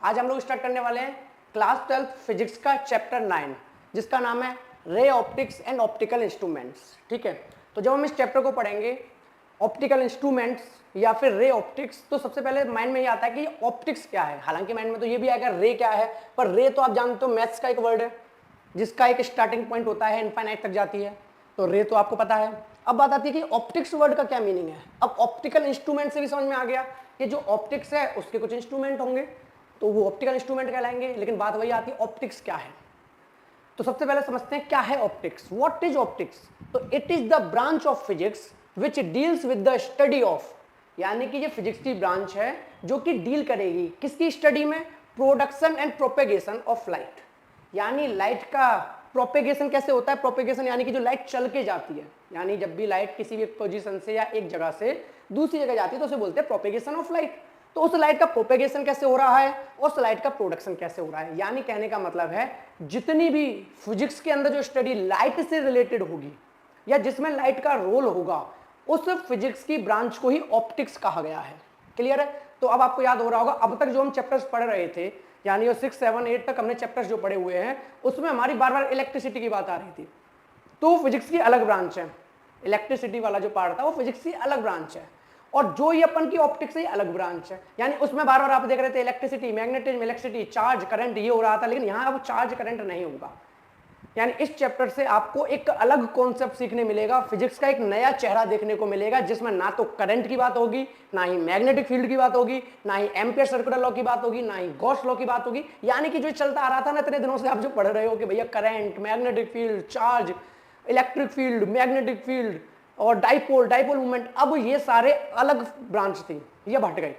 आज हम लोग स्टार्ट करने वाले हैं क्लास 12 फिजिक्स का चैप्टर 9 जिसका नाम है ray optics and optical instruments. ठीक है, तो जब हम इस चैप्टर को पढ़ेंगे ऑप्टिकल इंस्ट्रूमेंट्स या फिर रे ऑप्टिक्स, तो सबसे पहले माइंड में ये आता है कि ऑप्टिक्स क्या है। हालांकि माइंड में तो ये भी आएगा रे क्या है, पर रे तो आप जानते हो मैथ्स का एक वर्ड है जिसका एक स्टार्टिंग पॉइंट होता है, इनफाइनाइट तक जाती है, तो रे तो आपको पता है। अब बात आती है कि ऑप्टिक्स वर्ड का क्या मीनिंग है। अब ऑप्टिकल इंस्ट्रूमेंट से भी समझ में आ गया कि जो ऑप्टिक्स है उसके कुछ इंस्ट्रूमेंट होंगे तो वो ऑप्टिकल इंस्ट्रूमेंट कहलाएंगे, लेकिन बात वही आती है ऑप्टिक्स क्या है। तो सबसे पहले समझते हैं क्या है ऑप्टिक्स। What is optics? तो it is the branch of physics which deals with the study of, यानी कि ये फिजिक्स की ब्रांच है जो कि डील करेगी किसकी स्टडी में? Production and propagation of light. यानी लाइट का प्रोपेगेशन कैसे होता है? प्रोपेगेशन यानी कि जो लाइट चल के जाती है, यानी जब भी लाइट किसी भी पोजीशन से या एक जगह से दूसरी जगह जाती है तो उसे बोलते हैं प्रोपेगेशन ऑफ लाइट। तो उस लाइट का प्रोपेगेशन कैसे हो रहा है, उस लाइट का प्रोडक्शन कैसे हो रहा है। यानी कहने का मतलब है जितनी भी फिजिक्स के अंदर जो स्टडी लाइट से रिलेटेड होगी या जिसमें लाइट का रोल होगा उस फिजिक्स की ब्रांच को ही ऑप्टिक्स कहा गया है। क्लियर है? तो अब आपको याद हो रहा होगा अब तक जो हम चैप्टर्स पढ़ रहे थे, यानी 6, 7, 8 तक हमने चैप्टर्स जो पढ़े हुए हैं उसमें हमारी बार बार इलेक्ट्रिसिटी की बात आ रही थी। तो फिजिक्स की अलग ब्रांच है, इलेक्ट्रिसिटी वाला जो पार्ट था वो फिजिक्स की अलग ब्रांच है, और जो ये अपन की ऑप्टिक्स है अलग ब्रांच है। यानी उसमें बार बार आप देख रहे थे electricity, magnetism, electricity, charge, current, ये हो रहा था, लेकिन यहाँ अब चार्ज करंट नहीं होगा। यानी इस चैप्टर से आपको एक अलग कॉन्सेप्ट सीखने मिलेगा, फिजिक्स का एक नया चेहरा देखने को मिलेगा जिसमें ना तो करंट की बात होगी, ना ही मैग्नेटिक फील्ड की बात होगी, ना ही एम्पियर सर्कुलर लॉ की बात होगी, ना ही गॉस लॉ की बात होगी। यानी कि जो चलता आ रहा था ना इतने दिनों से आप जो पढ़ रहे हो कि भैया current, magnetic field, charge, electric field, magnetic field और डाइपोल मूवमेंट, अब ये सारे अलग ब्रांच थी, ये हट गई।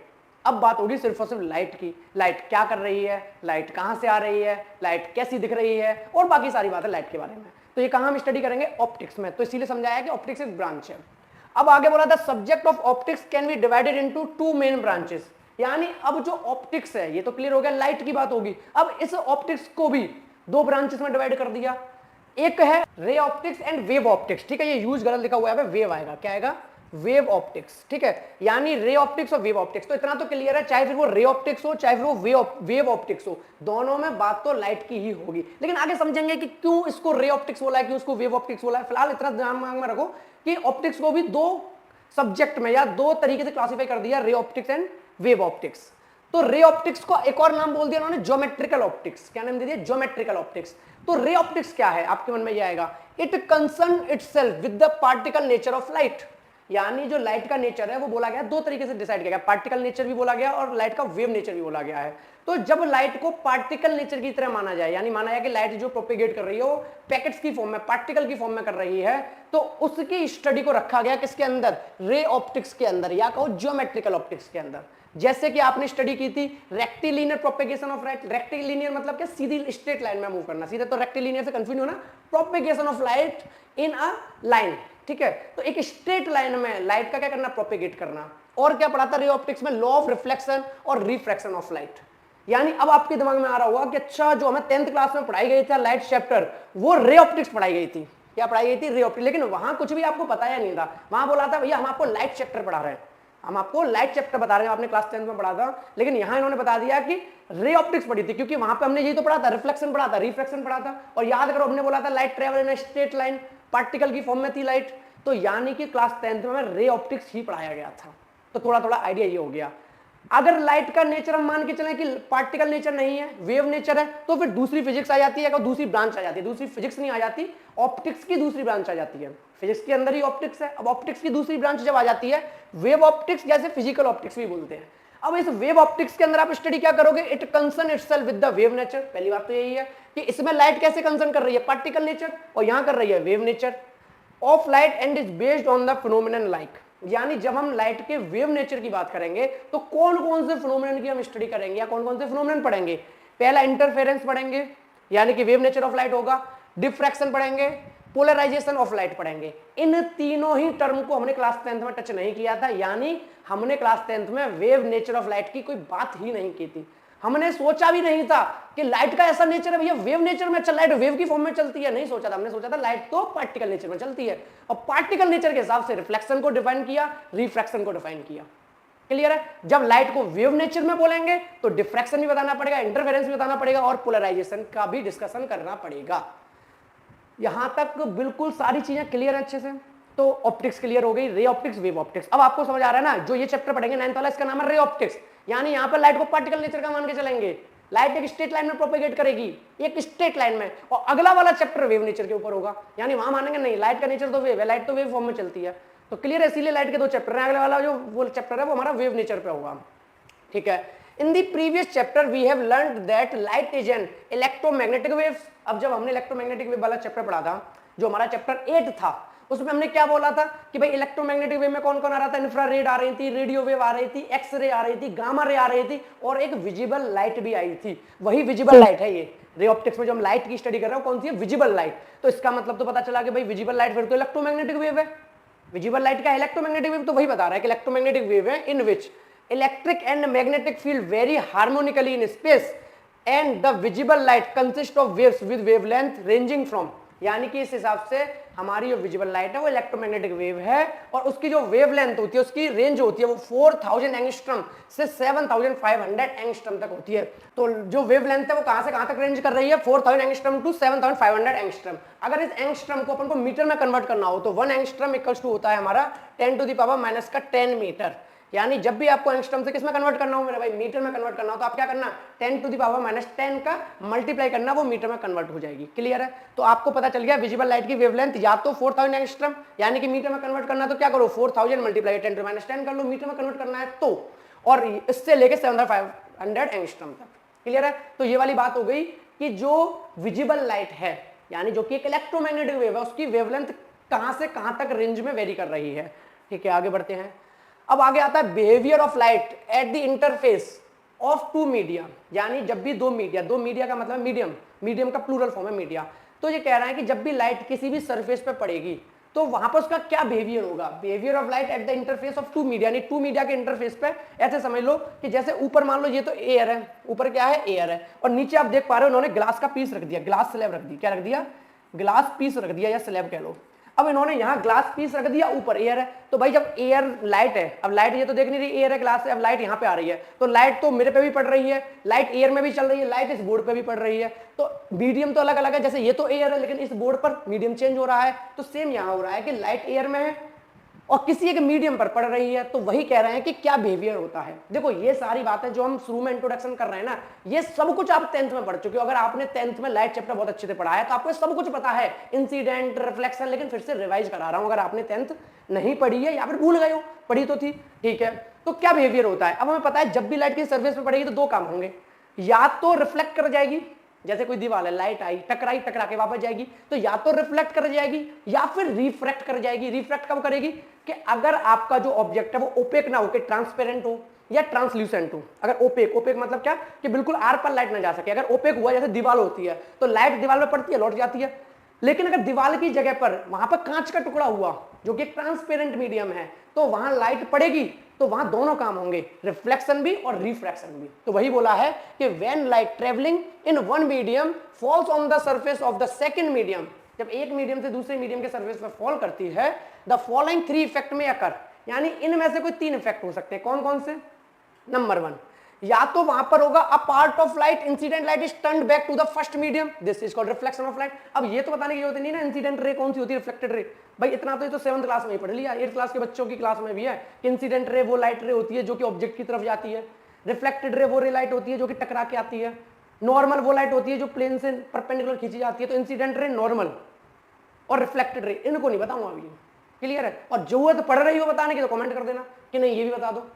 अब बात होगी सिर्फ और सिर्फ लाइट की। लाइट क्या कर रही है, लाइट कहां से आ रही है, लाइट कैसी दिख रही है, और बाकी सारी बातें लाइट के बारे में। तो ये कहां हम स्टडी करेंगे? ऑप्टिक्स में। तो इसीलिए समझाया कि ऑप्टिक्स एक ब्रांच है। अब आगे बोला था subject of optics can be divided into 2 main branches. यानी अब जो ऑप्टिक्स है ये तो क्लियर हो गया, लाइट की बात होगी। अब इस ऑप्टिक्स को भी 2 ब्रांचेस में डिवाइड कर दिया। एक है ray optics and wave optics. ठीक है, ये यूज गलत लिखा हुआ है, वेव आएगा, क्या आएगा? Wave optics. ठीक है, यानी रे ऑप्टिक्स और वेव ऑप्टिक्स। तो इतना तो क्लियर है, चाहे फिर वो रे ऑप्टिक्स हो चाहे फिर वो वेव ऑप्टिक्स हो, दोनों में बात तो लाइट की ही होगी। लेकिन आगे समझेंगे कि क्यों इसको रे ऑप्टिक्स बोला है, क्यों इसको वेव ऑप्टिक्स बोला है। फिलहाल इतना दिमाग में रखो कि ऑप्टिक्स को भी 2 सब्जेक्ट में या 2 तरीके से क्लासिफाई कर दिया, ray optics and wave optics. तो रे ऑप्टिक्स को एक और नाम बोल दिया उन्होंने, ज्योमेट्रिकल ऑप्टिक्स। क्या नाम दे दिया? Geometrical optics. तो रे ऑप्टिक्स क्या है आपके मन में ये आएगा, it concern itself with the particle nature of light. यानी जो लाइट का नेचर है वो बोला गया 2 तरीके से डिसाइड किया गया, पार्टिकल नेचर भी बोला गया और लाइट का वेव नेचर भी बोला गया है। तो जब लाइट को पार्टिकल नेचर की तरह माना जाए, यानी माना जाए कि लाइट जो प्रोपेगेट कर रही है वो पैकेट्स की फॉर्म में, पार्टिकल की फॉर्म में कर रही है, तो उसकी स्टडी को रखा गया किसके अंदर? रे ऑप्टिक्स के अंदर, या कहो ज्योमेट्रिकल ऑप्टिक्स के अंदर। जैसे कि आपने स्टडी की थी rectilinear propagation of light. Rectilinear मतलब क्या? सीधी स्ट्रेट लाइन में मूव करना। सीधे तो रेक्टिलिनियर से कंफ्यूज होना, propagation of light in a line. ठीक है, तो एक स्ट्रेट लाइन में लाइट का क्या करना? प्रोपेगेट करना। और क्या पढ़ा था रे ऑप्टिक्स में? लॉ ऑफ रिफ्लेक्शन और रिफ्रैक्शन ऑफ लाइट। यानी अब आपके दिमाग में आ रहा होगा कि अच्छा जो हमें 10th क्लास में पढ़ाई गई थी लाइट चैप्टर, वो रे ऑप्टिक्स पढ़ाई गई थी। क्या पढ़ाई गई थी? Ray optics. लेकिन वहां कुछ भी आपको बताया नहीं था, वहां बोला था भैया हम आपको लाइट चैप्टर पढ़ा रहे हैं, हम आपको लाइट चैप्टर बता रहे हैं, आपने क्लास 10th में पढ़ा था। लेकिन यहां इन्होंने बता दिया कि रे ऑप्टिक्स पढ़ी थी, क्योंकि वहां पे हमने यही तो पढ़ा था, रिफ्लेक्शन पढ़ा था, रिफ्रैक्शन पढ़ा था। और याद करो हमने बोला था light travel in straight line, particle की फॉर्म में थी लाइट। तो यानी कि क्लास 10th में रे ऑप्टिक्स ही पढ़ाया गया था। तो थोड़ा थोड़ा आइडिया ये हो गया। अगर लाइट का नेचर हम मान के चलें कि पार्टिकल नेचर नहीं है, वेव नेचर है, तो फिर दूसरी फिजिक्स आ जाती है, या दूसरी ब्रांच आ जाती है। दूसरी फिजिक्स नहीं आ जाती, ऑप्टिक्स की दूसरी ब्रांच आ जाती है। फिजिक्स के अंदर ही ऑप्टिक्स है, अब ऑप्टिक्स की दूसरी ब्रांच जब आ जाती है वेव ऑप्टिक्स, जैसे फिजिकल ऑप्टिक्स भी बोलते हैं। अब इस वेव ऑप्टिक्स के अंदर आप स्टडी क्या करोगे? It concern itself with the wave nature. पहली बात तो यही है कि इसमें लाइट कैसे कंसर्न कर रही है? पार्टिकल नेचर, और यहां कर रही है wave nature of light and is based on the phenomenon like. यानी जब हम लाइट के वेव नेचर की बात करेंगे तो कौन कौन से फिनोमिनन की हम स्टडी करेंगे या कौन कौन से फिनोमिनन पढ़ेंगे? पहला इंटरफेरेंस पढ़ेंगे, यानी कि वेव नेचर ऑफ लाइट होगा। डिफ्रैक्शन पढ़ेंगे, पोलराइजेशन ऑफ लाइट पढ़ेंगे। इन तीनों ही टर्म को हमने क्लास 10th में टच नहीं किया था, यानी हमने क्लास 10th में वेव नेचर ऑफ लाइट की कोई बात ही नहीं की थी। हमने सोचा भी नहीं था कि लाइट का ऐसा नेचर है भैया वेव नेचर में, लाइट वेव की फॉर्म में चलती है, नहीं सोचा था। हमने सोचा था लाइट तो पार्टिकल नेचर में चलती है, और पार्टिकल नेचर के हिसाब से रिफ्लेक्शन को डिफाइन किया, रिफ्रैक्शन को डिफाइन किया। क्लियर है? जब लाइट को वेव नेचर में बोलेंगे तो डिफ्रैक्शन भी बताना पड़ेगा, इंटरफेरेंस भी बताना पड़ेगा और पोलराइजेशन का भी डिस्कशन करना पड़ेगा। यहां तक बिल्कुल सारी चीजें क्लियर है अच्छे से। तो ऑप्टिक्स क्लियर हो गई, रे ऑप्टिक्स, वेव ऑप्टिक्स। अब आपको समझ आ रहा है ना, जो ये चैप्टर पढ़ेंगे 9th वाला, इसका नाम है रे ऑप्टिक्स। यानी यहां पर लाइट को पार्टिकल नेचर का मान के चलेंगे, लाइट एक स्ट्रेट लाइन में प्रोपेगेट करेगी, एक स्ट्रेट लाइन में, और अगला वाला चैप्टर वेव नेचर के ऊपर होगा। यानी वहां मानेंगे नहीं, लाइट का नेचर तो वेव है, लाइट तो वेव फॉर्म में चलती है। तो क्लियर है, इसीलिए लाइट के 2 चैप्टर हैं, अगले वाला जो वो चैप्टर है वो हमारा वेव नेचर पे होगा। ठीक है, in the previous chapter we have learned that light is an electromagnetic waves. अब जब हमने इलेक्ट्रोमैग्नेटिक वेव वाला चैप्टर पढ़ा था, जो हमारा चैप्टर 8 था, उसमें हमने क्या बोला था कि भाई इलेक्ट्रोमैग्नेटिक वेव में कौन कौन आ रहा था? इंफ्रारेड आ रही थी, रेडियो वेव आ रही थी, एक्स रे आ रही थी, गामा रे आ रही थी, और एक विजिबल लाइट भी आई थी। वही विजिबल लाइट है ये रे ऑप्टिक्स में जो हम लाइट की स्टडी कर रहे हैं, कौन सी है? Visible light. तो इसका मतलब तो पता चला कि भाई विजिबल लाइट फिर तो इलेक्ट्रोमैग्नेटिक वेव है। विजिबल लाइट का इलेक्ट्रोमैग्नेटिक वेव तो वही बता रहा है कि इलेक्ट्रोमैग्नेटिक वेव है in which electric and magnetic field vary harmonically in space and the visible light consist of waves with wavelength ranging from. यानी कि इस हिसाब से हमारी जो विजिबल लाइट है वो इलेक्ट्रोमैग्नेटिक वेव है, और उसकी जो वेवलेंथ होती है, उसकी रेंज होती है वो 4000 एंगस्ट्रम से 7500 एंगस्ट्रम तक होती है। तो जो वेवलेंथ है वो कहां से कहां तक रेंज कर रही है? 4000 एंगस्ट्रम टू 7500 एंगस्ट्रम। अगर इस एंगस्ट्रम को अपन को मीटर में कन्वर्ट करना हो तो 1 एंगस्ट्रम इक्वल्स टू होता है हमारा 10⁻⁻10 मीटर। यानी जब भी आपको एंगस्ट्रम से किसमें कन्वर्ट करना हो मेरे भाई? मीटर में कन्वर्ट करना हो, तो आप क्या करना? 10⁻⁻10 का मल्टीप्लाई करना, वो मीटर में कन्वर्ट हो जाएगी। क्लियर है? तो आपको पता चल गया विजिबल लाइट की वेवलेंथ या तो 4000 एंगस्ट्रम, यानी कि मीटर में कन्वर्ट करना तो क्या करो? 4000 मल्टीप्लाई 10⁻10 कर लो, मीटर में कन्वर्ट करना है तो, और इससे लेके 7500 एंगस्ट्रम तक। क्लियर है? तो ये वाली बात हो गई कि जो विजिबल लाइट है, यानी जो कि एक इलेक्ट्रोमैग्नेटिक वेव है, उसकी वेवलेंथ कहां से कहां तक रेंज में वेरी कर रही है। ठीक है, आगे बढ़ते हैं। अब आगे आता है behaviour of light at the interface of 2 media. यानी जब भी 2 मीडिया का मतलब मीडियम, मीडियम का प्लूरल फॉर्म है मीडिया। तो ये कह रहा है कि जब भी लाइट किसी भी सरफेस पे पड़ेगी तो वहां पर उसका क्या बिहेवियर होगा? Behaviour of light at the interface of 2 media, यानी 2 मीडिया के इंटरफेस पे। ऐसे समझ लो कि जैसे ऊपर मान लो ये तो एयर है, ऊपर क्या है? एयर है, और नीचे आप देख पा रहे हो उन्होंने ग्लास का पीस रख दिया, ग्लास स्लैब रख दी। क्या रख दिया? ग्लास पीस रख दिया, या स्लैब कह लो। अब इन्होंने यहाँ ग्लास पीस रख दिया, ऊपर एयर है। तो भाई जब एयर लाइट है, अब लाइट ये तो देख नहीं रही एयर है ग्लास है, अब लाइट यहाँ पे आ रही है, तो लाइट तो मेरे पे भी पड़ रही है, लाइट एयर में भी चल रही है, लाइट इस बोर्ड पे भी पड़ रही है। तो मीडियम तो अलग अलग है, जैसे ये तो एयर है लेकिन इस बोर्ड पर मीडियम चेंज हो रहा है, तो सेम यहाँ हो रहा है कि लाइट एयर में है और किसी एक मीडियम पर पड़ रही है। तो वही कह रहे हैं कि क्या बिहेवियर होता है। देखो ये सारी बातें जो हम शुरू में इंट्रोडक्शन कर रहे हैं ना, ये सब कुछ आप 10th में पढ़ चुके हो। अगर आपने 10th में लाइट चैप्टर बहुत अच्छे से पढ़ा है तो आपको सब कुछ पता है, इंसिडेंट, रिफ्लेक्शन। लेकिन फिर से रिवाइज करा रहा हूं, अगर आपने 10th नहीं पढ़ी है या फिर भूल गए हो, पढ़ी तो थी। ठीक है, तो क्या बिहेवियर होता है? अब हमें पता है जब भी लाइट की सर्फेस पे पड़ेगी तो 2 काम होंगे, या तो रिफ्लेक्ट कर जाएगी, जैसे कोई दीवार है, लाइट आई, टकराई, टकरा के वापस जाएगी, तो या तो रिफ्लेक्ट कर जाएगी या फिर रिफ्रैक्ट कर जाएगी। रिफ्रैक्ट कब करेगी? कि अगर आपका जो ऑब्जेक्ट है वो ओपेक ना हो, कि ट्रांसपेरेंट हो या ट्रांसल्यूसेंट हो। अगर ओपेक, ओपेक मतलब क्या? कि बिल्कुल आर पर लाइट ना जा सके। अगर ओपेक हुआ, जैसे दीवार होती है तो लाइट दीवार में पड़ती है, लौट जाती है। लेकिन अगर दीवार की जगह पर वहां पर कांच का टुकड़ा हुआ जो कि ट्रांसपेरेंट मीडियम है, तो वहां लाइट पड़ेगी, तो वहां दोनों काम होंगे, रिफ्लेक्शन भी और रिफ्रैक्शन भी। तो वही बोला है कि when light travelling in one medium falls on the surface of the second medium, जब एक मीडियम से दूसरे मीडियम के सरफेस पर फॉल करती है, द फॉलोइंग 3 इफेक्ट में अकर, यानी इनमें से कोई 3 इफेक्ट हो सकते हैं। कौन कौन से? नंबर 1, या तो वहां पर होगा a part of light, incident light is turned back to the first medium, this is called reflection of light. अब ये तो बताने की जरूरत नहीं ना इंसिडेंट रे कौन सी होती है, रिफ्लेक्टेड रे। भाई इतना तो ये तो 7th क्लास में ही पढ़ लिया, 8th क्लास के बच्चों की क्लास में भी है कि इंसिडेंट रे वो लाइट रे होती है जो कि ऑब्जेक्ट की तरफ जाती है, रिफ्लेक्टेड रे वो रे लाइट होती है जो कि टकरा के आती है, नॉर्मल वो लाइट होती है जो प्लेन से परपेंडिकुलर खींची जाती है। तो इंसिडेंट रे, नॉर्मल और रिफ्लेक्टेड रे, इनको नहीं बताऊंगा अभी। क्लियर है? और जरूरत पड़ रही हो बताने की तो कमेंट कर देना कि नहीं ये भी बता दो।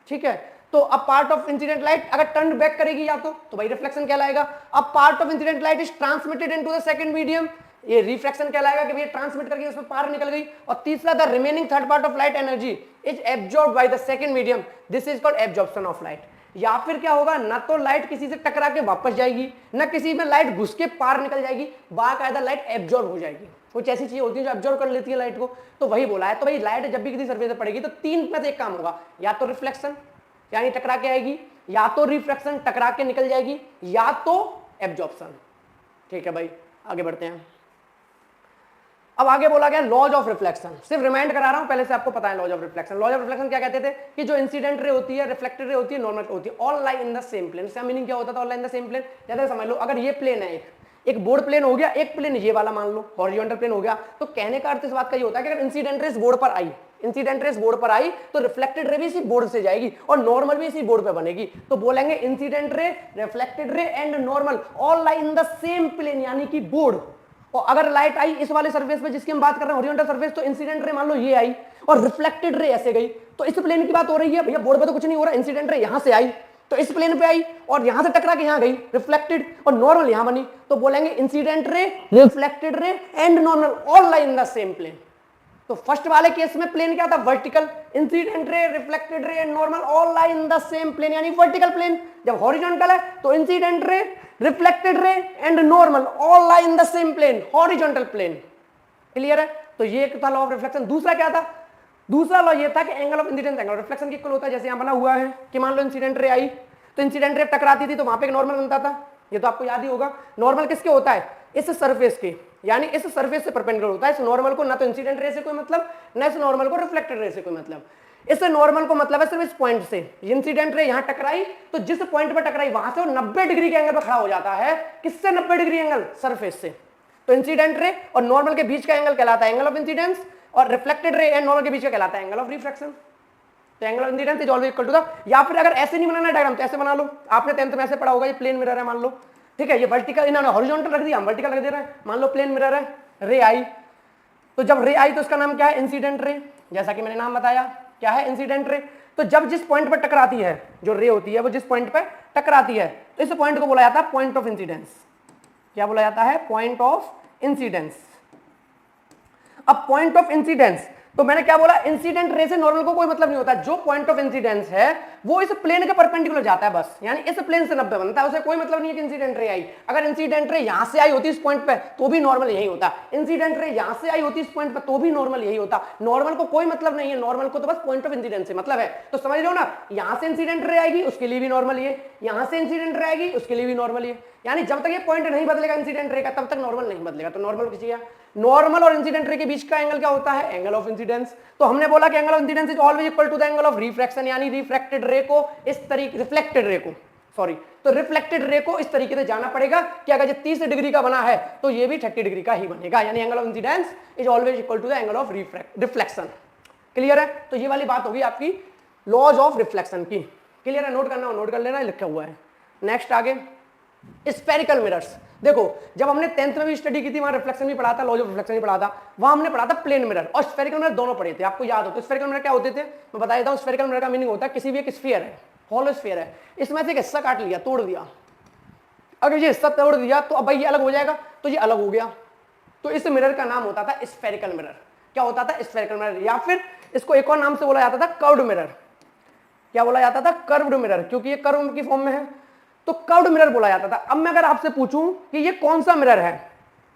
ठीक है, तो अब पार्ट ऑफ इंसिडेंट लाइट अगर टर्न बैक करेगी या तो भाई रिफ्लेक्शन कहलाएगा। अब part of incident light is transmitted into the second medium, ये रिफ्लेक्शन कहलाएगा कि भाई ट्रांसमिट करके उसमें पार निकल गई। और तीसरा, the remaining third part of light energy is absorbed by the second medium, this is called absorption of light. या फिर क्या होगा, ना तो लाइट किसी से टकरा के वापस जाएगी, ना किसी में लाइट घुस के पार निकल जाएगी, बाकायदा लाइट एब्जॉर्ब हो जाएगी। कुछ ऐसी चीज होती है जो एब्जॉर्ब कर लेती है लाइट को। तो वही बोला है। तो भाई लाइट जब भी किसी सरफेस पे पड़ेगी तो 3 में से एक काम होगा, या तो रिफ्लेक्शन यानी टकरा के आएगी, या तो रिफ्रैक्शन टकरा के निकल जाएगी, या तो एब्जॉर्प्शन। ठीक है भाई, आगे बढ़ते हैं। अब आगे बोला गया लॉज ऑफ रिफ्लेक्शन, सिर्फ रिमाइंड करा रहा हूं, पहले से आपको पता है laws of reflection. Laws of reflection क्या कहते थे कि जो इंसिडेंट रे होती है, रिफ्लेक्टेड रे होती है, नॉर्मल होती है, all lie in the same plane. इसका मीनिंग क्या होता था all lie in the same plane? जैसे समझ लो अगर ये प्लेन है, एक बोर्ड प्लेन हो गया, एक प्लेन ये वाला मान लो हॉरिजॉन्टल प्लेन हो गया, तो कहने का अर्थ इस बात का ये होता है कि अगर इंसिडेंट रे इस बोर्ड पर आई, इंसिडेंट रे इस बोर्ड पर आई तो रिफ्लेक्टेड रे भी इसी बोर्ड से जाएगी और नॉर्मल भी इसी बोर्ड पे बनेगी। तो बोलेंगे incident ray, reflected ray and normal all lie in the same plane, यानी कि बोर्ड। और अगर लाइट आई इस वाले सरफेस पे जिसकी हम बात कर रहे हैं हॉरिजॉन्टल सरफेस, तो इंसिडेंट रे मान लो ये आई और रिफ्लेक्टेड रे ऐसे गई, तो इस प्लेन की बात हो रही है भैया, बोर्ड पे तो कुछ नहीं हो रहा, इंसिडेंट रे यहां से आई तो इस प्लेन पे आई और यहां से टकरा के यहां गई, रिफ्लेक्टेड, और नॉर्मल यहां बनी, तो बोलेंगे incident ray, reflected ray and normal all lie in the same plane. तो फर्स्ट वाले केस में प्लेन क्या था? Vertical. Incident ray, reflected ray and normal all lie in the same plane, यानी वर्टिकल प्लेन। जब हॉरिजॉन्टल है तो incident ray, reflected ray and normal all lie in the same plane, horizontal plane. Clear है? तो ये एक था law of reflection. दूसरा क्या था? दूसरा लॉ ये था कि angle of incidence angle of reflection की इक्वल होता है। जैसे यहां बना हुआ है कि मान लो इंसिडेंट रे आई तो इंसिडेंट रे टकराती थी तो वहां पे एक नॉर्मल बनता था, ये तो आपको याद ही होगा। नॉर्मल किसके होता है? इस सरफेस के, यानी इस सरफेस से परपेंडिकुलर होता है। इस नॉर्मल को ना तो इंसिडेंट रे से कोई मतलब, ना इस नॉर्मल को रिफ्लेक्टेड रे से कोई मतलब। इस नॉर्मल को मतलब है सिर्फ इस पॉइंट से, इंसिडेंट रे यहां टकराई तो जिस पॉइंट पर टकराई वहां से वो 90 डिग्री के एंगल पर खड़ा हो जाता है। किससे 90 डिग्री एंगल? सरफेस से। तो इंसिडेंट रे और नॉर्मल के बीच का एंगल कहलाता है एंगल ऑफ इंसिडेंस, और रिफ्लेक्टेड रे एंड नॉर्मल के बीच का कहलाता है एंगल ऑफ रिफ्रैक्शन। तो angle of incidence is always equal to the, या फिर अगर ऐसे नहीं बनाना डायग्राम तो ऐसे बना लो। आपने 10th में ऐसे पढ़ा होगा, ये प्लेन मिरर है मान लो, ठीक है, ये वर्टिकल, इन्होंने हॉरिजॉन्टल रख दिया, हम वर्टिकल रख दे रहे हैं। मान लो प्लेन मिरर है, रे आई, तो जब रे आई तो इसका नाम क्या है? इंसिडेंट रे, जैसा कि मैंने नाम बताया क्या है? Incident ray. तो जब जिस पॉइंट पर टकराती है, जो रे होती है वो जिस पॉइंट पर टकराती है, तो इस पॉइंट को बोला जाता है पॉइंट ऑफ इंसिडेंस। क्या बोला जाता है? Point of incidence. अब पॉइंट ऑफ इंसिडेंस, तो मैंने क्या बोला? इंसिडेंट रे से नॉर्मल को कोई मतलब नहीं होता। जो पॉइंट ऑफ इंसिडेंस है वो इस प्लेन के परपेंडिकुलर जाता है बस, यानी इस प्लेन से 90 बनता है, उसे कोई मतलब नहीं है कि इंसिडेंट रे आई। अगर इंसिडेंट रे यहां से आई होती इस पॉइंट पे तो भी नॉर्मल यही होता, इंसिडेंट रे यहां से आई होती इस पॉइंट पे तो भी नॉर्मल यही होता। नॉर्मल को कोई मतलब नहीं है, नॉर्मल को तो बस पॉइंट ऑफ इंसिडेंस से मतलब है। तो समझ लो ना, यहां से इंसिडेंट रे आएगी उसके लिए भी नॉर्मल ये, यहां से इंसिडेंट रे आएगी उसके लिए भी नॉर्मल ये, यानी जब तक ये पॉइंट नहीं बदलेगा इंसिडेंट रे का तब तक नॉर्मल नहीं बदलेगा। तो नॉर्मल किसी का, नॉर्मल और इंसिडेंट रे के बीच का एंगल क्या होता है? Angle of incidence. तो हमने बोला कि angle of incidence is always equal to the angle of refraction, यानी रिफ्रैक्टेड रे को इस तरीके, रिफ्लेक्टेड रे को, सॉरी, तो रिफ्लेक्टेड रे को इस तरीके से जाना पड़ेगा कि अगर ये 30 डिग्री का बना है तो ये भी 30 डिग्री का ही बनेगा, यानी angle of incidence is always equal to the angle of reflection. Clear है? तो ये वाली बात होगी आपकी लॉज ऑफ रिफ्लेक्शन की। क्लियर है? नोट करना हो नोट कर लेना, लिखा हुआ है। नेक्स्ट आगे स्फेरिकल मिरर्स। देखो जब हमने 10th में भी स्टडी की थी वहां रिफ्लेक्शन भी पढ़ा था, लॉज ऑफ रिफ्लेक्शन भी पढ़ा था, वहां हमने पढ़ा था प्लेन मिरर और स्फेरिकल मिरर दोनों पढ़े थे, आपको याद हो। तो स्फेरिकल मिरर क्या होते थे मैं बता देता हूं। स्फेरिकल मिरर का मीनिंग होता है किसी भी एक स्फीयर है, हॉलो स्फीयर है, इसमें से एक हिस्सा काट लिया, तोड़ दिया, अगर ये हिस्सा तोड़ दिया तो अब भाई ये अलग हो जाएगा, तो ये अलग हो गया, तो इस मिरर का नाम होता था स्फेरिकल मिरर। क्या होता था? Spherical mirror. या फिर इसको एक और नाम से बोला जाता था कर्व्ड मिरर। क्या बोला जाता था? कर्व्ड मिरर, क्योंकि ये कर्व की फॉर्म में है तो कर्व्ड मिरर बोला जाता था। अब मैं अगर आपसे पूछूं कि ये कौन सा मिरर है,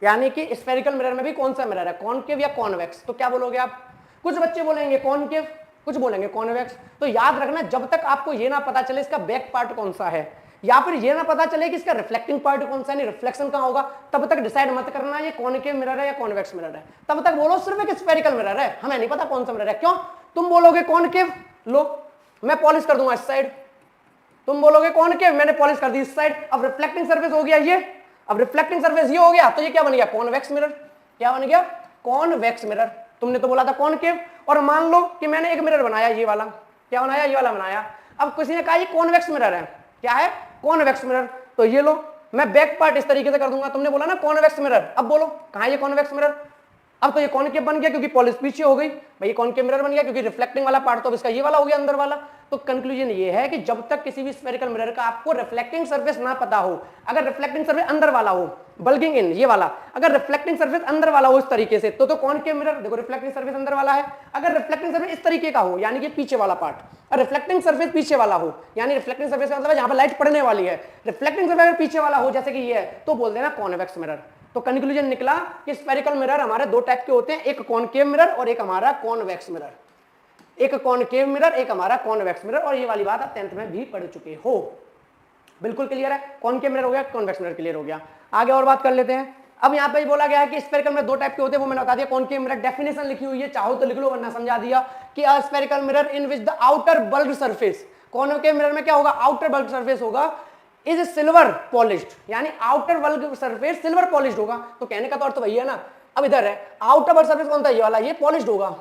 यानी कि स्फेरिकल मिरर में भी कौन सा मिरर है, कॉनकेव या कॉन्वेक्स, तो क्या बोलोगे आप? कुछ बच्चे बोलेंगे कॉनकेव, कुछ बोलेंगे कॉन्वेक्स। तो याद रखना जब तक आपको ये ना पता चले इसका बैक पार्ट कौन सा है, या फिर ये ना पता चले कि इसका रिफ्लेक्टिंग पार्ट कौन सा है, रिफ्लेक्शन कहां होगा, तब तक डिसाइड मत करना ये कॉनकेव मिरर है या कॉन्वेक्स मिरर है। तब तक बोलो सिर्फ एक स्फेरिकल मिरर है, हमें नहीं पता कौन सा मिरर है। क्यों? तुम बोलोगे कॉनकेव, लो मैं पॉलिश कर दूंगा इस साइड, तुम बोलोगे कॉनकेव, मैंने पॉलिश कर दी इस साइड, अब रिफ्लेक्टिंग सरफेस हो गया ये, अब रिफ्लेक्टिंग सरफेस ये हो गया, तो ये क्या बन गया? Convex mirror. क्या बन गया? Convex mirror. तुमने तो बोला था कॉनकेव, और मान लो कि मैंने एक मिरर बनाया ये वाला, क्या बनाया? ये वाला बनाया। अब किसी ने कहा ये कॉन्वेक्स मिरर है, क्या है? Convex mirror. तो ये लो मैं बैक पार्ट इस तरीके से कर दूंगा, तुमने बोला ना कॉन्वेक्स मिरर, अब बोलो कहां है ये कॉन्वेक्स मिरर? अब तो ये कॉनकेव बन गया क्योंकि पॉलिश पीछे हो गई, भाई ये कॉनकेव मिरर बन गया क्योंकि रिफ्लेक्टिंग वाला पार्ट तो इसका ये वाला हो गया अंदर वाला। तो कंक्लूजन ये है कि जब तक किसी भी स्फेरिकल मिरर का आपको रिफ्लेक्टिंग सरफेस ना पता हो, अगर रिफ्लेक्टिंग सरफेस अंदर वाला हो, बल्किंग इन ये वाला, अगर रिफ्लेक्टिंग सरफेस अंदर वाला हो इस तरीके से, तो कॉनकेव मिरर, देखो रिफ्लेक्टिंग सरफेस अंदर वाला है, अगर रिफ्लेक्टिंग सरफेस इस तरीके का हो यानी कि पीछे वाला पार्ट, और रिफ्लेक्टिंग सरफेस पीछे वाला हो यानी रिफ्लेक्टिंग सरफेस का मतलब जहां पर लाइट पड़ने वाली है, रिफ्लेक्टिंग सरफेस पीछे वाला हो जैसे कि ये है, तो बोल देना कॉन्वेक्स मिरर। तो कंक्लूजन निकला कि स्फेरिकल मिरर हमारे दो टाइप के होते हैं, एक कॉनकेव मिरर और एक हमारा कॉन्वेक्स मिरर, एक कॉनकेव मिरर एक हमारा कॉन्वेक्स मिरर, और ये वाली बात आप 10th में भी पढ़ चुके हो। बिल्कुल क्लियर है? कॉनकेव मिरर हो गया, कॉन्वेक्स मिरर क्लियर हो गया। आगे और बात कर लेते हैं। अब यहाँ पे बोला गया है कि स्फेरिकल मिरर दो टाइप के होते हैं, वो मैंने बता दिया। कॉनकेव मिरर डेफिनेशन लिखी हुई है, चाहो तो लिख लो वरना समझा दिया कि अ spherical mirror in which the outer bulb surface, concave mirror में क्या होगा, आउटर बल्ब सरफेस होगा इज सिल्वर पॉलिश्ड, यानी outer bulb surface silver polished होगा। तो कहने का तो अर्थ तो वही है ना। अब इधर है आउटर बल्ब सरफेस कौन था, ये वाला, ये पॉलिश्ड होगा,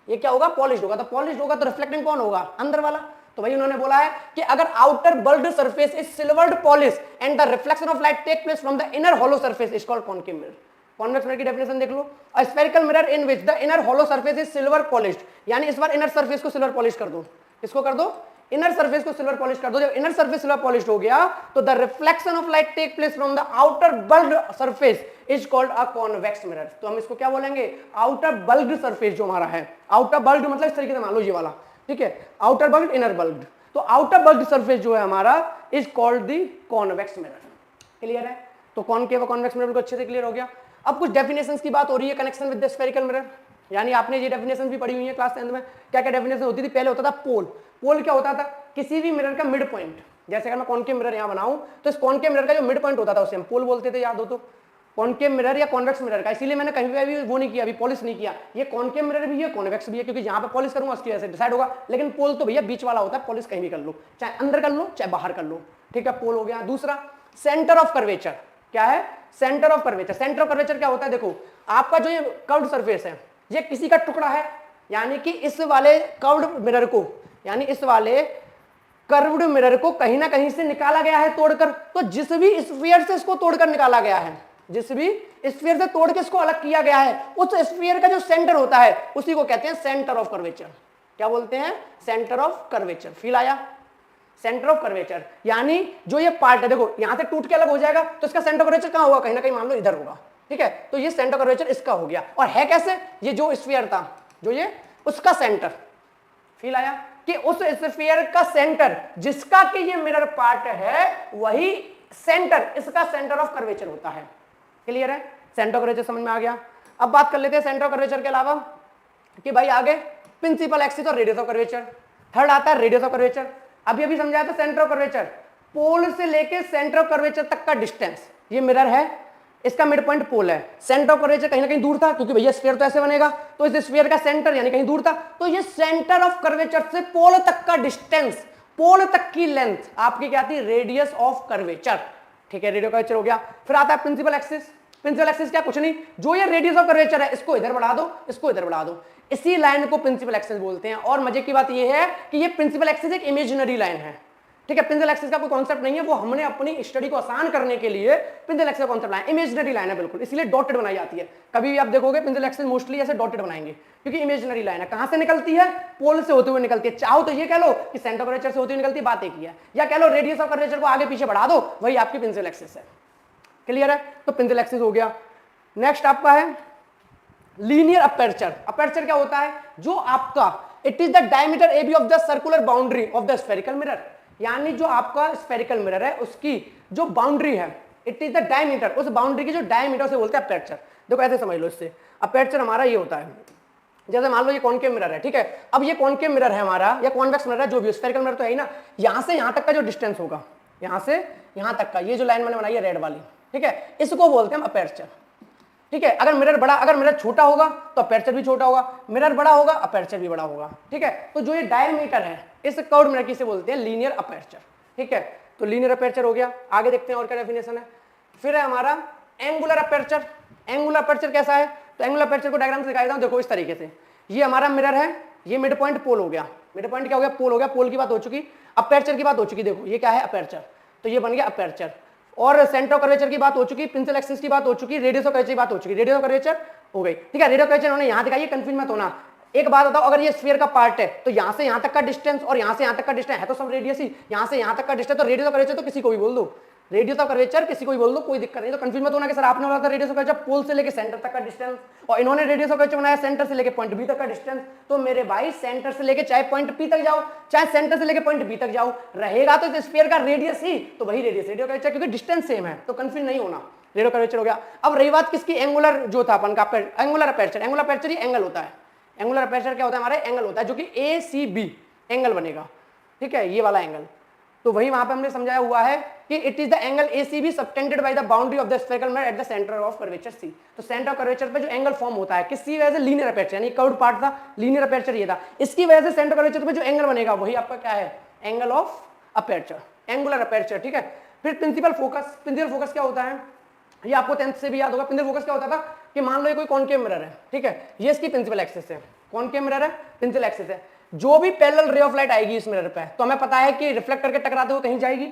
ये क्या होगा, पॉलिश्ड होगा। तो पॉलिश्ड होगा तो रिफ्लेक्टिंग कौन होगा, अंदर वाला। तो वही उन्होंने बोला है कि अगर outer bulb surface is silvered polish and the reflection of light take place from the inner hollow surface is called concave mirror. Convex mirror की डेफिनेशन देख लो, a spherical mirror in which the inner hollow surface is silver polished, यानी इस बार inner surface को silver polish कर दो, इसको कर दो इनर सरफेस को सिल्वर पॉलिश कर दो। जब इनर सरफेस सिल्वर पॉलिश हो गया तो the reflection of light take place from the outer bulb surface is called a convex mirror. तो हम इसको क्या बोलेंगे, आउटर बल्ब सरफेस जो हमारा है, आउटर बल्ब मतलब इस तरीके से मान लो ये वाला, ठीक है, आउटर बल्ब इनर बल्ब, तो आउटर बल्ब सरफेस जो है हमारा is called the convex mirror. Clear है, तो कॉनकेव और कॉन्वेक्स मिरर को अच्छे से क्लियर हो गया। अब कुछ डेफिनेशंस की बात हो रही है connection with the spherical mirror, यानी आपने ये डेफिनेशन भी पढ़ी हुई है क्लास 10 में। क्या क्या डेफिनेशन होती थी, पहले होता था पोल। पोल क्या होता था, किसी भी मिरर का मिड पॉइंट, जैसे अगर मैं कॉनकेव मिरर यहाँ बनाऊं तो इस कॉनकेव मिरर का जो मिड पॉइंट होता था उसे हम पोल बोलते थे, याद हो तो, कॉनकेव मिरर या कॉन्वेक्स मिरर का। इसीलिए मैंने कहीं भी वो नहीं किया, अभी पॉलिश नहीं किया, ये कॉनकेव मिरर भी है कॉन्वेक्स भी है, क्योंकि यहाँ पे पॉलिश करूंगा उसकी वजह से डिसाइड होगा। लेकिन पोल तो भैया बीच वाला होता है, पॉलिश कहीं भी कर लो, चाहे अंदर कर लो चाहे बाहर कर लो, ठीक है, पोल हो गया। दूसरा सेंटर ऑफ कर्वेचर, क्या है, centre of curvature. Centre of curvature क्या होता है, देखो आपका जो ये कर्व्ड सरफेस है ये किसी का टुकड़ा है, यानी कि इस वाले कर्व्ड मिरर को, यानी इस वाले कर्व्ड मिरर को कहीं ना कहीं से निकाला गया है तोड़कर। तो जिस भी स्फीयर से इसको तोड़कर निकाला गया है, जिस भी स्फीयर से तोड़ के इसको अलग किया गया है, उस स्फीयर का जो सेंटर होता है उसी को कहते हैं सेंटर ऑफ कर्वेचर। क्या बोलते हैं, सेंटर ऑफ कर्वेचर। फील आया, सेंटर ऑफ कर्वेचर, यानी जो ये पार्ट है देखो यहां से टूट के अलग हो जाएगा तो इसका सेंटर ऑफ कर्वेचर कहां होगा, कहीं ना कहीं मान लो इधर होगा, ठीक है। तो ये सेंटर ऑफ कर्वेचर इसका हो गया। और है कैसे, ये जो स्फीयर था, जो ये उसका सेंटर, फील आया कि उस स्फीयर का सेंटर जिसका कि ये मिरर पार्ट है वही सेंटर, इसका सेंटर ऑफ कर्वेचर होता है। क्लियर है, सेंटर ऑफ कर्वेचर समझ में आ गया। अब बात कर लेते हैं सेंटर ऑफ कर्वेचर के अलावा कि भाई आगे प्रिंसिपल एक्सिस और रेडियस ऑफ कर्वेचर। थर्ड आता है रेडियस ऑफ कर्वेचर। अभी अभी समझाया था सेंटर ऑफ कर्वेचर, पोल से लेके सेंटर ऑफ कर्वेचर तक का डिस्टेंस, ये मिरर है, इसका मिड पॉइंट पोल है। सेंटर ऑफ कर्वेचर कहीं ना कहीं दूर था, क्योंकि भैया स्फीयर तो ऐसे बनेगा, तो इस स्फीयर का सेंटर यानी कहीं दूर था, तो ये सेंटर ऑफ कर्वेचर से पोल तक का डिस्टेंस, पोल तक की लेंथ आपकी क्या थी, रेडियस ऑफ कर्वेचर, ठीक है, रेडियस कर्वेचर हो गया। फिर आता है प्रिंसिपल एक्सिस। प्रिंसिपल एक्सिस क्या, कुछ नहीं, जो ये रेडियस ऑफ कर्वेचर है इसको इधर बढ़ा दो, इसको इधर बढ़ा दो, इसी लाइन को प्रिंसिपल एक्सिस बोलते हैं। और मजे की बात यह है कि ये प्रिंसिपल एक्सिस एक इमेजिनरी लाइन है, ठीक है, प्रिंसिपल एक्सिस का कोई कॉन्सेप्ट नहीं है, वो हमने अपनी स्टडी को आसान करने के लिए प्रिंसिपल एक्सिस का कॉन्सेप्ट लाया, इमेजिनरी लाइन है बिल्कुल, इसलिए डॉटेड बनाई जाती है। कभी भी आप देखोगे प्रिंसिपल एक्सिस मोस्टली ऐसे डॉटेड बनाएंगे, क्योंकि इमेजिनरी लाइन है। कहां से निकलती है, पोल से होते हुए निकलती है। चाहो तो ये कह लो कि सेंटर ऑफ कर्वेचर से होती हुई निकलती है, बात एक ही है, या कह लो रेडियस ऑफ कर्वेचर को आगे पीछे बढ़ा दो, वही आपकी प्रिंसिपल एक्सिस है। क्लियर है, तो प्रिंसिपल एक्सिस हो गया। नेक्स्ट आपका है लीनियर अपर्चर। अपर्चर क्या होता है, जो आपका it is the diameter A B of the circular boundary of the spherical mirror, यानी जो आपका स्फेरिकल मिरर है उसकी जो बाउंड्री है, इट इज द डायमीटर, उस बाउंड्री की जो डायमीटर से बोलते हैं अपर्चर। देखो ऐसे समझ लो, इससे अपर्चर हमारा ये होता है, जैसे मान लो ये कॉनकेव मिरर है, ठीक है, अब ये कॉनकेव मिरर है हमारा या कॉन्वेक्स मिरर है, जो भी स्फेरिकल मिरर तो है ही ना, यहां से यहां तक का जो डिस्टेंस होगा, यहां से यहां तक का, ये जो लाइन मैंने बनाई है रेड वाली, ठीक है, इसको बोलते हैं अपर्चर, ठीक है। अगर मिरर बड़ा, अगर मिरर छोटा होगा तो अपर्चर भी छोटा होगा, मिरर बड़ा होगा अपर्चर भी बड़ा होगा, ठीक है। तो जो ये डायमीटर है इस कर्व्ड मिरर की से बोलते हैं लीनियर अपर्चर, ठीक है। तो लीनियर अपर्चर हो गया। आगे देखते हैं और क्या डेफिनेशन है। फिर है हमारा एंगुलर अपर्चर। एंगुलर अपर्चर कैसा है, तो एंगुलर अपर्चर को डायग्राम से दिखाई देता हूं, देखो इस तरीके से, ये हमारा मिरर है, ये मिड पॉइंट पोल हो गया, मिड पॉइंट क्या हो गया, पोल हो गया, पोल की बात हो चुकी, अपर्चर की बात हो चुकी, देखो ये क्या है अपर्चर, तो ये बन गया अपर्चर। और सेंटर ऑफ कर्वेचर की बात हो चुकी, प्रिंसिपल एक्सिस की बात हो चुकी, रेडियस ऑफ कर्वेचर की बात हो चुकी, रेडियस ऑफ कर्वेचर हो गई, ठीक है। रेडियस ऑफ कर्वेचर उन्होंने यहां दिखाई, कंफ्यूज मत होना। एक बात बताओ, अगर ये स्फीयर का पार्ट है तो यहां से यहां तक का डिस्टेंस और यहां से यहां तक का डिस्टेंस है तो सब रेडियस ही, यहां से यहां तक का डिस्टेंस, तो रेडियस ऑफ कर्वेचर तो किसी को भी बोल दो, रेडियस ऑफ कर्वेचर किसी को भी बोल दो, कोई दिक्कत नहीं। तो कंफ्यूज मत होना कि सर आपने बोला था रेडियस ऑफ कर्वेचर पोल से लेके सेंटर तक का डिस्टेंस, और इन्होंने रेडियस ऑफ कर्वेचर बनाया सेंटर से लेके पॉइंट बी तक का डिस्टेंस। तो मेरे भाई सेंटर से लेके चाहे पॉइंट पी तक जाओ, चाहे सेंटर से लेके पॉइंट बी तक जाओ, रहेगा तो इस स्फीयर का रेडियस ही, तो वही रेडियस, रेडियस ऑफ कर्वेचर, क्योंकि डिस्टेंस सेम है, तो कंफ्यूज नहीं होना, रेडियस ऑफ कर्वेचर हो गया। अब रही बात किसकी, एंगुलर जो था अपन का, एंगुलर अपर्चर। एंगुलर अपर्चर ही एंगल होता है, एंगुलर अपर्चर क्या होता है हमारा, एंगल होता है, जो कि ए सी बी एंगल बनेगा, ठीक है, ये वाला एंगल। तो वही वहां पे हमने समझाया हुआ है कि it is the angle ACB subtended by the boundary of the spherical mirror at the centre of curvature C। तो सेंटर ऑफ कर्वेचर पे जो एंगल फॉर्म होता है किसकी वजह से, लीनियर अपर्चर, यानी कर्व्ड पार्ट था, लीनियर अपर्चर ये था, इसकी वजह से सेंटर कर्वेचर पे जो एंगल बनेगा वही आपका क्या है, angle of aperture, angular aperture, ठीक है। फिर प्रिंसिपल फोकस, प्रिंसिपल फोकस क्या होता है, ये आपको 10th से भी याद होगा। प्रिंसिपल फोकस क्या होता था कि मान लो ये कोई कॉनकेव मिरर है, ठीक है, ये इसकी प्रिंसिपल एक्सिस है, कॉनकेव मिरर है, प्रिंसिपल एक्सिस है, जो भी पैरेलल रे ऑफ लाइट आएगी इस मिरर पे तो हमें पता है कि रिफ्लेक्ट करके टकराते हुए कहीं जाएगी,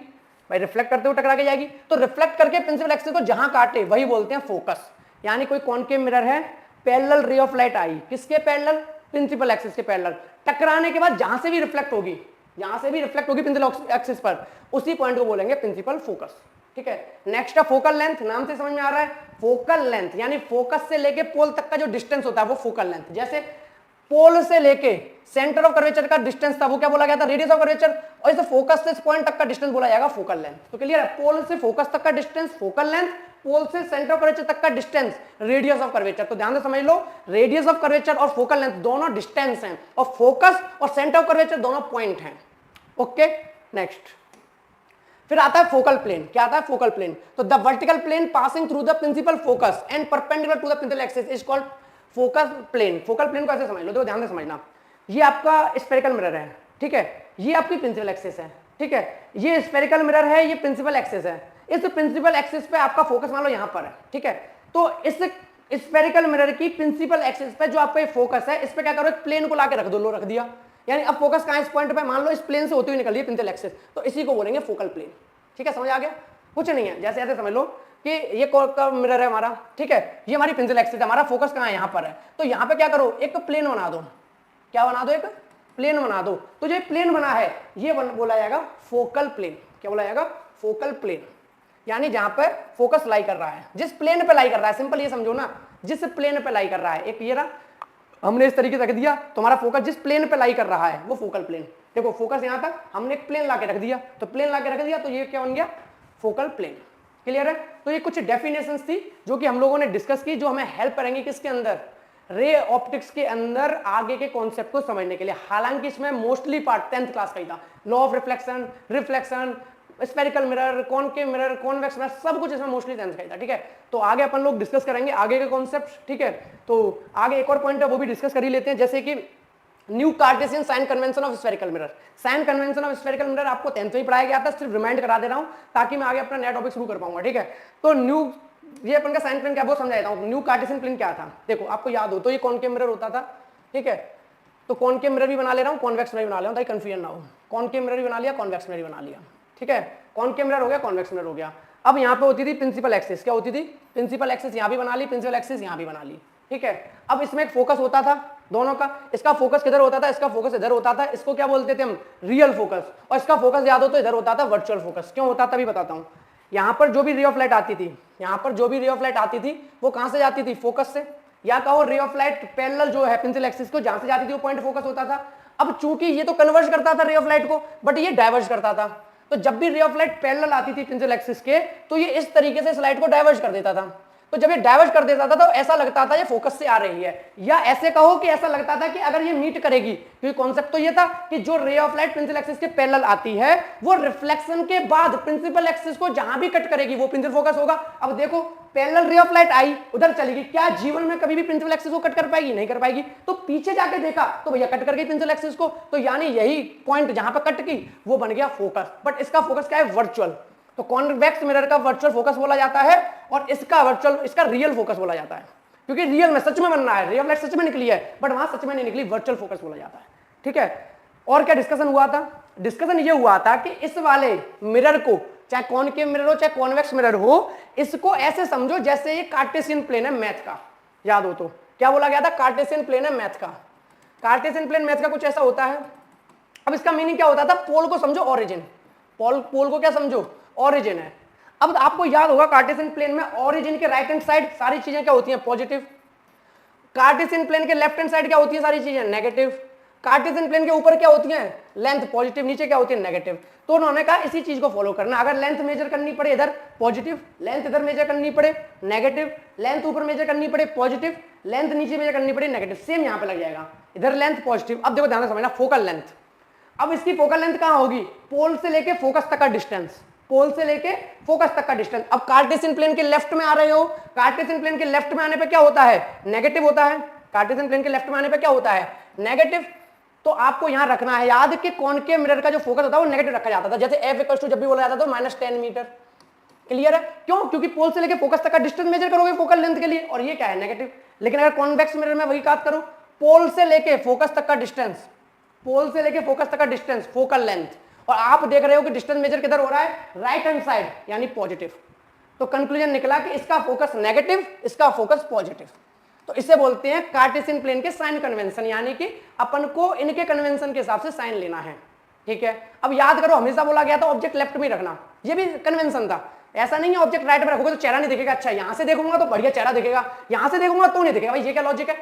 भाई रिफ्लेक्ट करते हुए टकरा के जाएगी, तो रिफ्लेक्ट करके प्रिंसिपल एक्सिस को जहां काटे वही बोलते हैं फोकस। यानी कोई कॉनकेव मिरर है, पैरेलल रे ऑफ लाइट आई, किसके पैरेलल, प्रिंसिपल एक्सिस के पैरेलल, टकराने के बाद जहां से भी रिफ्लेक्ट होगी, जहां से भी रिफ्लेक्ट होगी प्रिंसिपल एक्सिस पर, उसी पॉइंट को बोलेंगे प्रिंसिपल फोकस, ठीक है। नेक्स्ट है फोकल लेंथ, नाम से समझ में आ रहा है, फोकल लेंथ यानी फोकस से लेके पोल तक का जो डिस्टेंस होता है वो फोकल लेंथ। जैसे पोल से लेके सेंटर ऑफ कर्वेचर का डिस्टेंस था वो क्या बोला गया था, रेडियस ऑफ कर्वेचर, और इसे फोकस से इस पॉइंट तक का डिस्टेंस बोला जाएगा फोकल लेंथ। तो क्लियर है, पोल से फोकस तक का डिस्टेंस फोकल लेंथ, पोल से सेंटर ऑफ कर्वेचर तक का डिस्टेंस रेडियस ऑफ कर्वेचर। तो ध्यान से समझ लो, रेडियस ऑफ कर्वेचर और फोकल लेंथ दोनों डिस्टेंस हैं और फोकस और सेंटर ऑफ कर्वेचर दोनों पॉइंट हैं। ओके, नेक्स्ट फिर आता है फोकल प्लेन। क्या आता है, फोकल प्लेन। तो the vertical plane passing through the principal focus and perpendicular to the principal axis is called focal plane. Focal plane को ऐसे समझ लो, देखो ध्यान से समझना, ये आपका स्फेरिकल मिरर है, ठीक है, ये आपकी प्रिंसिपल एक्सिस है, ठीक है, ये स्फेरिकल मिरर है, ये प्रिंसिपल एक्सिस है। इस प्रिंसिपल एक्सिस पे आपका फोकस मान लो यहां पर है, ठीक है, तो इस स्फेरिकल मिरर की प्रिंसिपल एक्सिस पे जो आपका ये फोकस है, इस पे क्या करो, एक प्लेन को लाके रख दो, लो रख दिया, यानी अब फोकस कहां, इस पॉइंट पे, मान लो इस प्लेन से होती हुई निकल रही है प्रिंसिपल एक्सिस, तो इसी को बोलेंगे फोकल प्लेन। ठीक है, समझ आ गया, कुछ नहीं है, जैसे ऐसे समझ लो कि ये का मिरर है हमारा, ठीक है, ये हमारी प्रिंसिपल एक्सिस है, हमारा फोकस कहां है, यहां पर है, तो यहां पे क्या करो, एक प्लेन बना दो, क्या बना दो, एक प्लेन बना दो। तो जो प्लेन बना है ये बोला जाएगा फोकल प्लेन। क्या बोला जाएगा, फोकल प्लेन, यानी जहां पे फोकस लाई कर रहा है, जिस प्लेन पे लाई कर रहा है, सिंपल ये समझो ना, जिस प्लेन पे लाई कर रहा है, एक ये रहा, हमने इस तरीके से रख दिया, तुम्हारा फोकस जिस प्लेन पे लाई कर रहा है वो फोकल प्लेन। देखो फोकस यहां तक, हमने एक प्लेन लाके रख दिया, तो प्लेन लाके रख दिया, तो ये क्या बन गया, फोकल प्लेन। क्लियर है, तो ये कुछ डेफिनेशंस थी जो कि हम लोगों ने डिस्कस की, जो हमें हेल्प करेंगे किसके अंदर, रे ऑप्टिक्स के अंदर आगे के कॉन्सेप्ट को समझने के लिए। हालांकि इसमें मोस्टली पार्ट 10th क्लास का ही था, law of reflection, reflection, spherical mirror, concave mirror, convex mirror, सब कुछ इसमें मोस्टली 10th का ही था। ठीक है, तो आगे अपन लोग डिस्कस करेंगे आगे के कॉन्सेप्ट। ठीक है, तो आगे एक और पॉइंट है वो भी डिस्कस कर ही लेते हैं, जैसे कि new Cartesian sign convention of spherical mirror. Sign convention of spherical mirror आपको 10th में ही पढ़ाया गया था, सिर्फ रिमाइंड करा दे रहा हूं ताकि मैं आगे अपना नया टॉपिक शुरू कर पाऊंगा। ठीक है, तो न्यू ये अपन का साइन प्लेन क्या वो समझा देता हूं। न्यू कार्टेशियन प्लेन क्या था, देखो आपको याद हो तो ये कॉनकेव मिरर होता था। ठीक है, तो कॉनकेव मिरर भी बना ले रहा हूं, कॉन्वेक्स मिरर भी बना ले रहा हूं ताकि कंफ्यूजन ना हो। कॉनकेव मिरर भी बना लिया, कॉन्वेक्स मिरर भी बना लिया। ठीक है, कॉनकेव मिरर हो गया, कॉन्वेक्स मिरर हो गया। अब यहाँ पे होती थी प्रिंसिपल एक्सिस, क्या होती थी, प्रिंसिपल एक्सिस यहाँ भी बना ली, प्रिंसिपल एक्सिस यहाँ भी बना ली। ठीक है, अब इसमें एक फोकस होता था दोनों का, इसका फोकस किधर होता था, इसका फोकस इधर होता था, इसको क्या बोलते थे हम, रियल फोकस, और इसका फोकस याद हो तो इधर होता था वर्चुअल फोकस। क्यों होता था भी बताता हूँ। यहाँ पर जो भी रे ऑफ लाइट आती थी, यहाँ पर जो भी रे ऑफ लाइट आती थी वो कहाँ से जाती थी, फोकस से, या कहो रे ऑफ लाइट पैरेलल जो है प्रिंसिपल एक्सिस को जहां से जाती थी वो पॉइंट फोकस होता था। अब चूंकि ये तो कन्वर्ज करता था रे ऑफ लाइट को, बट ये डाइवर्ज करता था, तो जब भी रे ऑफ लाइट पैरेलल आती थी प्रिंसिपल एक्सिस के तो ये इस तरीके से इस लाइट को डाइवर्ज कर देता था। तो जब ये डाइवर्ज कर देता था तो ऐसा लगता था ये फोकस से आ रही है, या ऐसे कहो कि ऐसा लगता था कि अगर ये मीट करेगी, क्योंकि कॉन्सेप्ट तो ये था कि जो ray of light principal axis के पैरेलल आती है वो रिफ्लेक्शन के बाद प्रिंसिपल एक्सिस को जहां भी कट करेगी वो प्रिंसिपल फोकस होगा। अब देखो पैरेलल रे ऑफ लाइट आई, उधर चलेगी, क्या जीवन में कभी भी प्रिंसिपल एक्सिस को कट कर पाएगी, नहीं कर पाएगी। तो पीछे जाके देखा तो भैया कट कर गई प्रिंसिपल एक्सिस को, तो यानी यही पॉइंट जहां पर कट की वो बन गया फोकस। बट इसका फोकस क्या है, वर्चुअल। तो कॉन्वेक्स मिरर का वर्चुअल फोकस बोला जाता है और इसका वर्चुअल, इसका रियल फोकस बोला जाता है, क्योंकि रियल में सच में बन रहा है, रे ऑफ लाइट सच में निकली है, बट वहां सच में नहीं निकली, वर्चुअल फोकस बोला जाता है। ठीक है, और क्या डिस्कशन हुआ था, डिस्कशन ये हुआ था कि इस वाले मिरर को, चाहे कॉनकेव मिरर हो चाहे कॉन्वेक्स मिरर हो, इसको ऐसे समझो जैसे ये कार्टेशियन प्लेन है मैथ का। याद हो तो क्या बोला गया था, कार्टेशियन प्लेन है मैथ का। कार्टेशियन प्लेन मैथ का कुछ ऐसा होता है। अब इसका मीनिंग क्या होता था, पोल को समझो ऑरिजिन, पोल को क्या समझो, ओरिजिन है। अब आपको याद होगा कार्टेशियन प्लेन में ओरिजिन के राइट हैंड साइड सारी चीजें क्या होती हैं, पॉजिटिव। कार्टेशियन प्लेन के लेफ्ट हैंड साइड क्या होती है, सारी चीजें नेगेटिव। कार्टेशियन प्लेन के ऊपर क्या होती है, लेंथ पॉजिटिव, नीचे क्या होती है, नेगेटिव। तो उन्होंने कहा इसी चीज को फॉलो करना, अगर लेंथ मेजर करनी पड़े इधर पॉजिटिव, लेंथ इधर मेजर करनी पड़े नेगेटिव, लेंथ ऊपर मेजर करनी पड़े पॉजिटिव, लेंथ नीचे मेजर करनी पड़े नेगेटिव, सेम यहां पे लग जाएगा, इधर लेंथ पॉजिटिव। अब देखो ध्यान से समझना, फोकल लेंथ, अब इसकी फोकल लेंथ कहां होगी, पोल से लेके फोकस तक का डिस्टेंस, पोल से लेके फोकस तक का डिस्टेंस। अब कार्टेशियन प्लेन के लेफ्ट में आ रहे हो, कार्टेशियन प्लेन के लेफ्ट में आने पे क्या होता है, नेगेटिव होता है। कार्टेशियन प्लेन के लेफ्ट में आने पे क्या होता है, नेगेटिव। तो आपको यहां रखना है याद कि कॉनकेव मिरर का जो फोकस होता है वो नेगेटिव रखा जाता था, जैसे एफ इक्वल टू जब भी बोला जाता था -10 मीटर। क्लियर है, क्यों, क्योंकि पोल से लेके फोकस तक का डिस्टेंस मेजर करोगे फोकल लेंथ के लिए, और ये क्या है, नेगेटिव। लेकिन अगर कॉन्वेक्स मिरर में वही बात करूं, पोल से लेके फोकस तक का डिस्टेंस, पोल से लेके फोकस तक का डिस्टेंस फोकल लेंथ, और आप देख रहे हो कि डिस्टेंस मेजर किधर हो रहा है, राइट हैंड साइड, यानी पॉजिटिव। तो कंक्लूजन निकला कि इसका फोकस नेगेटिव, इसका फोकस पॉजिटिव। तो इसे बोलते हैं कार्टेशियन प्लेन के साइन कन्वेंशन, यानी कि अपन को इनके कन्वेंशन के हिसाब से साइन लेना है। ठीक है, अब याद करो हमेशा बोला गया था ऑब्जेक्ट लेफ्ट में ही रखना, ये भी कन्वेंशन था। ऐसा नहीं है ऑब्जेक्ट राइट में रखोगे तो चेहरा नहीं दिखेगा, अच्छा यहां से देखूंगा तो बढ़िया चेहरा दिखेगा, यहां से देखूंगा तो नहीं दिखेगा। भाई ये क्या लॉजिक है,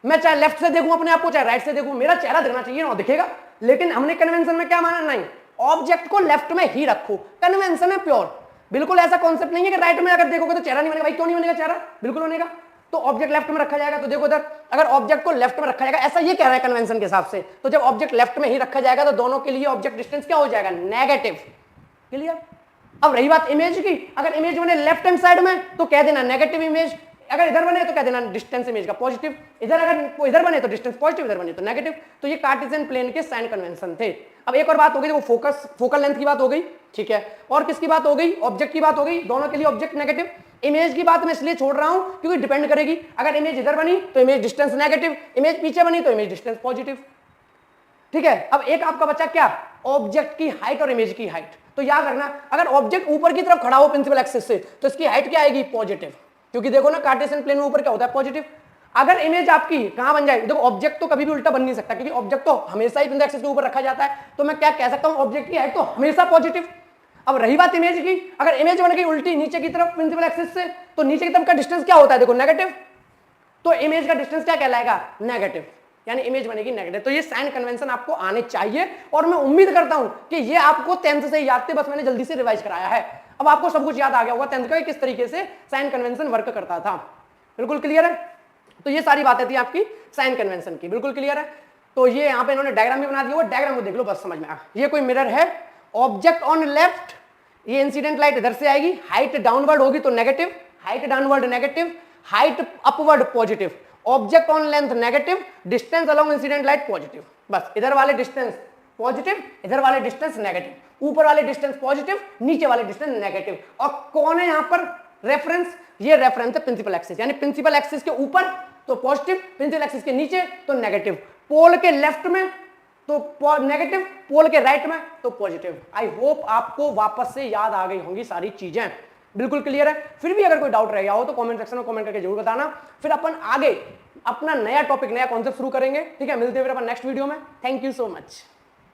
मैं चाहे लेफ्ट से देखूं अपने आप को, चाहे राइट से देखूं, मेरा चेहरा दिखना चाहिए ना, दिखेगा। लेकिन हमने कन्वेंशन में क्या माना, नहीं, ऑब्जेक्ट को लेफ्ट में ही रखो, कन्वेंशन है प्योर। बिल्कुल ऐसा कॉन्सेप्ट नहीं है कि राइट में अगर देखोगे तो चेहरा नहीं बनेगा। भाई क्यों नहीं बनेगा चेहरा, बिल्कुल बनेगा। तो ऑब्जेक्ट लेफ्ट में रखा जाएगा, तो देखो इधर अगर ऑब्जेक्ट को लेफ्ट में रखा जाएगा, ऐसा ये कह रहा है कन्वेंशन के हिसाब से, तो जब ऑब्जेक्ट लेफ्ट में ही रखा जाएगा तो दोनों के लिए ऑब्जेक्ट डिस्टेंस क्या हो जाएगा, नेगेटिव। क्लियर। अब रही बात इमेज की, अगर इमेज बने लेफ्ट हैंड साइड में तो कह देना नेगेटिव इमेज, अगर इधर बने तो कह देना डिस्टेंस इमेज का पॉजिटिव, इधर अगर इधर बने तो डिस्टेंस पॉजिटिव, इधर बने तो नेगेटिव। तो ये कार्टेशियन प्लेन के साइन कन्वेंशन थे। अब एक और बात हो गई, वो फोकस फोकल लेंथ की बात हो गई, ठीक है, और किसकी बात हो गई, ऑब्जेक्ट की बात हो गई, दोनों के लिए ऑब्जेक्ट नेगेटिव। इमेज की बात मैं इसलिए छोड़ रहा हूं क्योंकि डिपेंड करेगी, अगर इमेज इधर बनी तो इमेज डिस्टेंस नेगेटिव, इमेज पीछे बनी तो इमेज डिस्टेंस पॉजिटिव। ठीक है, अब एक आपका बच्चा क्या, ऑब्जेक्ट की हाइट और इमेज की हाइट। तो याद रखना, अगर ऑब्जेक्ट ऊपर की तरफ खड़ा हो प्रिंसिपल एक्सिस से तो इसकी हाइट क्या आएगी, पॉजिटिव, क्योंकि देखो ना कार्टेशियन प्लेन में ऊपर क्या होता है, पॉजिटिव। अगर इमेज आपकी कहां बन जाए, देखो ऑब्जेक्ट तो कभी भी उल्टा बन नहीं सकता, क्योंकि ऑब्जेक्ट तो हमेशा ही प्रिंसिपल एक्सिस के ऊपर रखा जाता है। तो मैं क्या कह सकता हूं, ऑब्जेक्ट की हाइट तो हमेशा पॉजिटिव। अब रही बात इमेज की, अगर इमेज बन गई उल्टी नीचे की तरफ प्रिंसिपल एक्सिस से, तो नीचे की तरफ का डिस्टेंस क्या होता है, देखो नेगेटिव। तो इमेज का डिस्टेंस क्या कहलाएगा, नेगेटिव, यानी इमेज बनेगी नेगेटिव। तो ये साइन कन्वेंशन आपको आने चाहिए, और मैं उम्मीद करता हूं कि ये आपको 10th से याद थे, बस मैंने जल्दी से रिवाइज कराया है। अब आपको सब कुछ याद आ गया होगा 10th का किस तरीके से साइन कन्वेंशन वर्क करता था। बिल्कुल क्लियर है। तो ये सारी बातें थी आपकी साइन कन्वेंशन की, बिल्कुल क्लियर है। तो ये यहाँ पे इन्होंने डायग्राम भी बना दिया, वो डायग्राम को देख लो बस समझ में आ। ये कोई मिरर है, ऑब्जेक्ट ऑन लेफ्ट, ये इंसिडेंट लाइट इधर से आएगी, हाइट डाउनवर्ड होगी तो negative, height downward negative, height upward positive, object on length negative, distance along incident light positive. बस इधर वाले डिस्टेंस पॉजिटिव, इधर वाले डिस्टेंस नेगेटिव, ऊपर वाले डिस्टेंस पॉजिटिव, नीचे वाले डिस्टेंस नेगेटिव। और कौन है यहां पर रेफरेंस, ये रेफरेंस है प्रिंसिपल एक्सिस, यानी प्रिंसिपल एक्सिस के ऊपर तो पॉजिटिव, प्रिंसिपल एक्सिस के नीचे तो नेगेटिव, पोल के लेफ्ट में तो नेगेटिव, पोल के राइट में तो पॉजिटिव। आई होप आपको वापस से याद आ गई होंगी सारी चीजें, बिल्कुल क्लियर है। फिर भी अगर कोई डाउट रह गया हो तो कमेंट सेक्शन में कमेंट करके जरूर बताना, फिर अपन आगे अपना नया टॉपिक नया कॉन्सेप्ट शुरू करेंगे। ठीक है, मिलते हैं फिर अपन नेक्स्ट वीडियो में। Thank you so much.